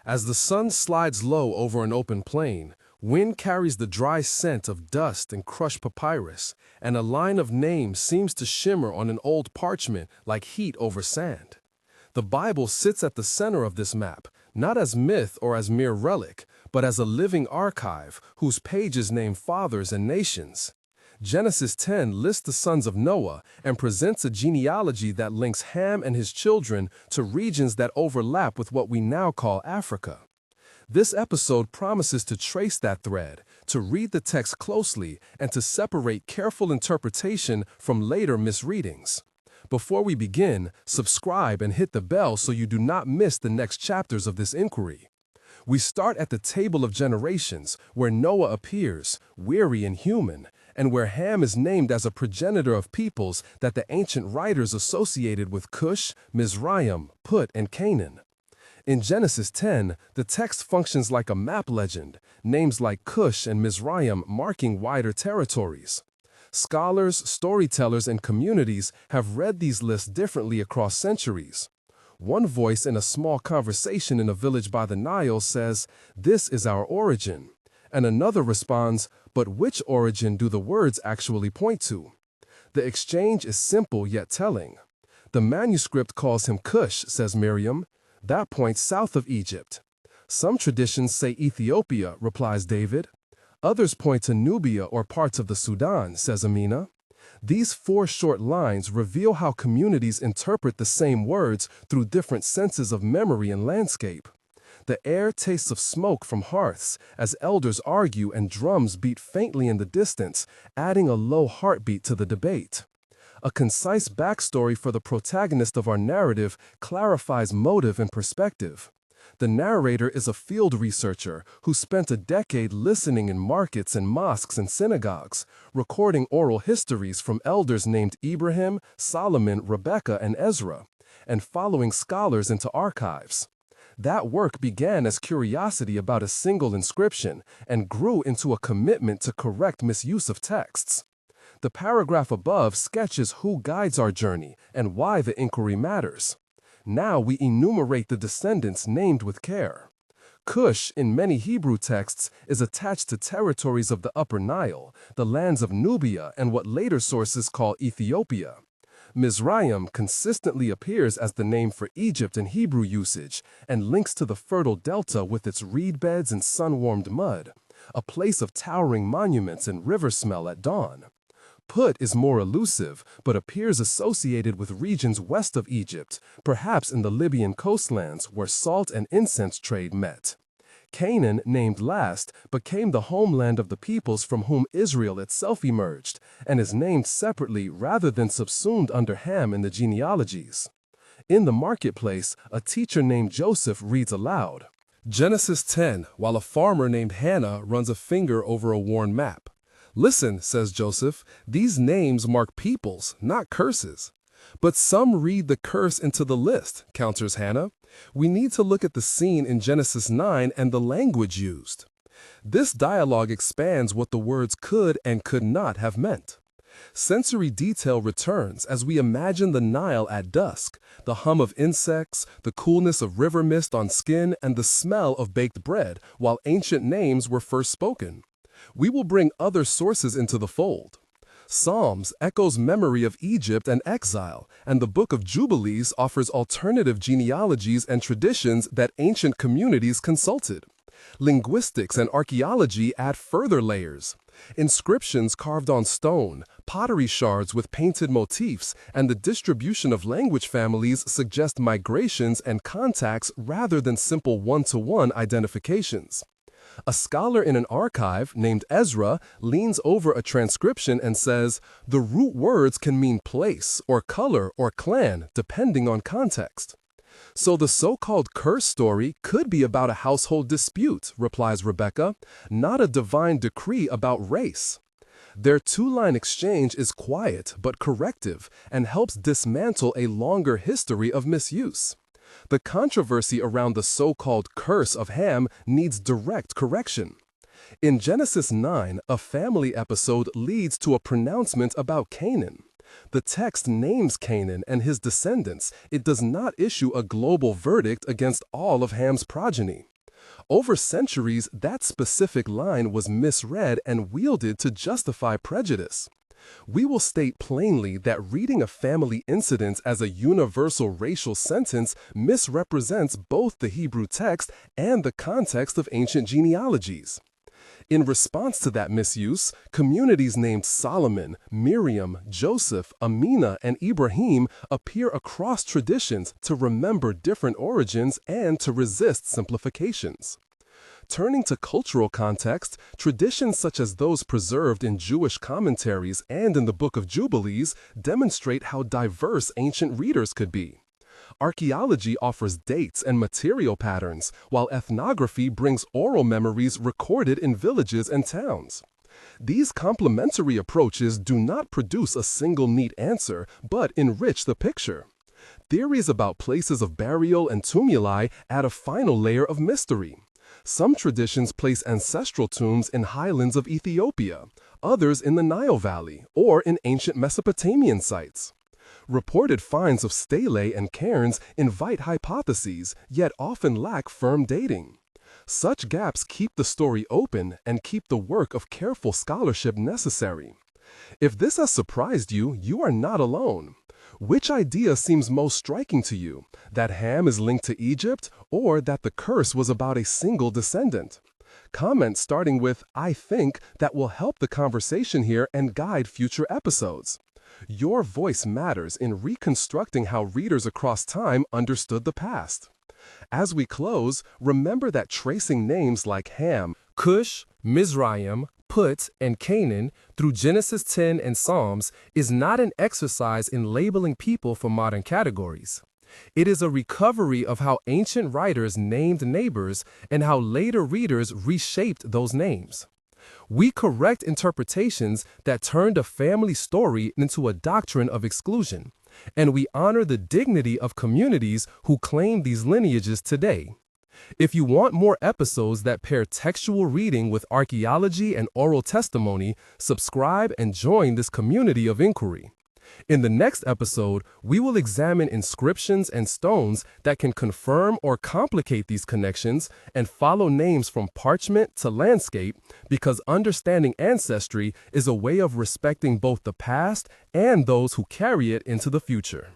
As the sun slides low over an open plain, wind carries the dry scent of dust and crushed papyrus, and a line of names seems to shimmer on an old parchment like heat over sand. The Bible sits at the center of this map, not as myth or as mere relic, but as a living archive whose pages name fathers and nations. Genesis 10 lists the sons of Noah and presents a genealogy that links Ham and his children to regions that overlap with what we now call Africa. This episode promises to trace that thread, to read the text closely, and to separate careful interpretation from later misreadings. Before we begin, subscribe and hit the bell so you do not miss the next chapters of this inquiry. We start at the table of generations, where Noah appears, weary and human, and where Ham is named as a progenitor of peoples that the ancient writers associated with Cush, Mizraim, Put, and Canaan. In Genesis 10, the text functions like a map legend, names like Cush and Mizraim marking wider territories. Scholars, storytellers, and communities have read these lists differently across centuries. One voice in a small conversation in a village by the Nile says, "This is our origin," and another responds, "But which origin do the words actually point to?" The exchange is simple yet telling. "The manuscript calls him Cush," says Miriam. "That points south of Egypt." "Some traditions say Ethiopia," replies David. "Others point to Nubia or parts of the Sudan," says Amina. These four short lines reveal how communities interpret the same words through different senses of memory and landscape. The air tastes of smoke from hearths as elders argue and drums beat faintly in the distance, adding a low heartbeat to the debate. A concise backstory for the protagonist of our narrative clarifies motive and perspective. The narrator is a field researcher who spent a decade listening in markets and mosques and synagogues, recording oral histories from elders named Ibrahim, Solomon, Rebecca, and Ezra, and following scholars into archives. That work began as curiosity about a single inscription and grew into a commitment to correct misuse of texts. The paragraph above sketches who guides our journey and why the inquiry matters. Now we enumerate the descendants named with care. Cush, in many Hebrew texts, is attached to territories of the Upper Nile, the lands of Nubia, and what later sources call Ethiopia. Mizraim consistently appears as the name for Egypt in Hebrew usage and links to the fertile delta with its reed beds and sun-warmed mud, a place of towering monuments and river smell at dawn. Put is more elusive, but appears associated with regions west of Egypt, perhaps in the Libyan coastlands where salt and incense trade met. Canaan, named last, became the homeland of the peoples from whom Israel itself emerged, and is named separately rather than subsumed under Ham in the genealogies. In the marketplace, a teacher named Joseph reads aloud. Genesis 10, while a farmer named Hannah runs a finger over a worn map. "Listen," says Joseph, "these names mark peoples, not curses." "But some read the curse into the list," counters Hannah. "We need to look at the scene in Genesis 9 and the language used." This dialogue expands what the words could and could not have meant. Sensory detail returns as we imagine the Nile at dusk, the hum of insects, the coolness of river mist on skin, and the smell of baked bread, while ancient names were first spoken. We will bring other sources into the fold. Psalms echoes memory of Egypt and exile, and the Book of Jubilees offers alternative genealogies and traditions that ancient communities consulted. Linguistics and archaeology add further layers. Inscriptions carved on stone, pottery shards with painted motifs, and the distribution of language families suggest migrations and contacts rather than simple one-to-one identifications. A scholar in an archive named Ezra leans over a transcription and says, "The root words can mean place or color or clan, depending on context." "So the so-called curse story could be about a household dispute," replies Rebecca, "not a divine decree about race." Their two-line exchange is quiet but corrective and helps dismantle a longer history of misuse. The controversy around the so-called curse of Ham needs direct correction. In Genesis 9, a family episode leads to a pronouncement about Canaan. The text names Canaan and his descendants. It does not issue a global verdict against all of Ham's progeny. Over centuries, that specific line was misread and wielded to justify prejudice. We will state plainly that reading a family incident as a universal racial sentence misrepresents both the Hebrew text and the context of ancient genealogies. In response to that misuse, communities named Solomon, Miriam, Joseph, Amina, and Ibrahim appear across traditions to remember different origins and to resist simplifications. Turning to cultural context, traditions such as those preserved in Jewish commentaries and in the Book of Jubilees demonstrate how diverse ancient readers could be. Archaeology offers dates and material patterns, while ethnography brings oral memories recorded in villages and towns. These complementary approaches do not produce a single neat answer, but enrich the picture. Theories about places of burial and tumuli add a final layer of mystery. Some traditions place ancestral tombs in highlands of Ethiopia, others in the Nile Valley, or in ancient Mesopotamian sites. Reported finds of stelae and cairns invite hypotheses, yet often lack firm dating. Such gaps keep the story open and keep the work of careful scholarship necessary. If this has surprised you, you are not alone. Which idea seems most striking to you? That Ham is linked to Egypt, or that the curse was about a single descendant? Comment starting with "I think" that will help the conversation here and guide future episodes. Your voice matters in reconstructing how readers across time understood the past. As we close, remember that tracing names like Ham, Cush, Mizraim, Put, and Canaan through Genesis 10 and Psalms is not an exercise in labeling people for modern categories. It is a recovery of how ancient writers named neighbors and how later readers reshaped those names. We correct interpretations that turned a family story into a doctrine of exclusion, and we honor the dignity of communities who claim these lineages today. If you want more episodes that pair textual reading with archaeology and oral testimony, subscribe and join this community of inquiry. In the next episode, we will examine inscriptions and stones that can confirm or complicate these connections and follow names from parchment to landscape, because understanding ancestry is a way of respecting both the past and those who carry it into the future.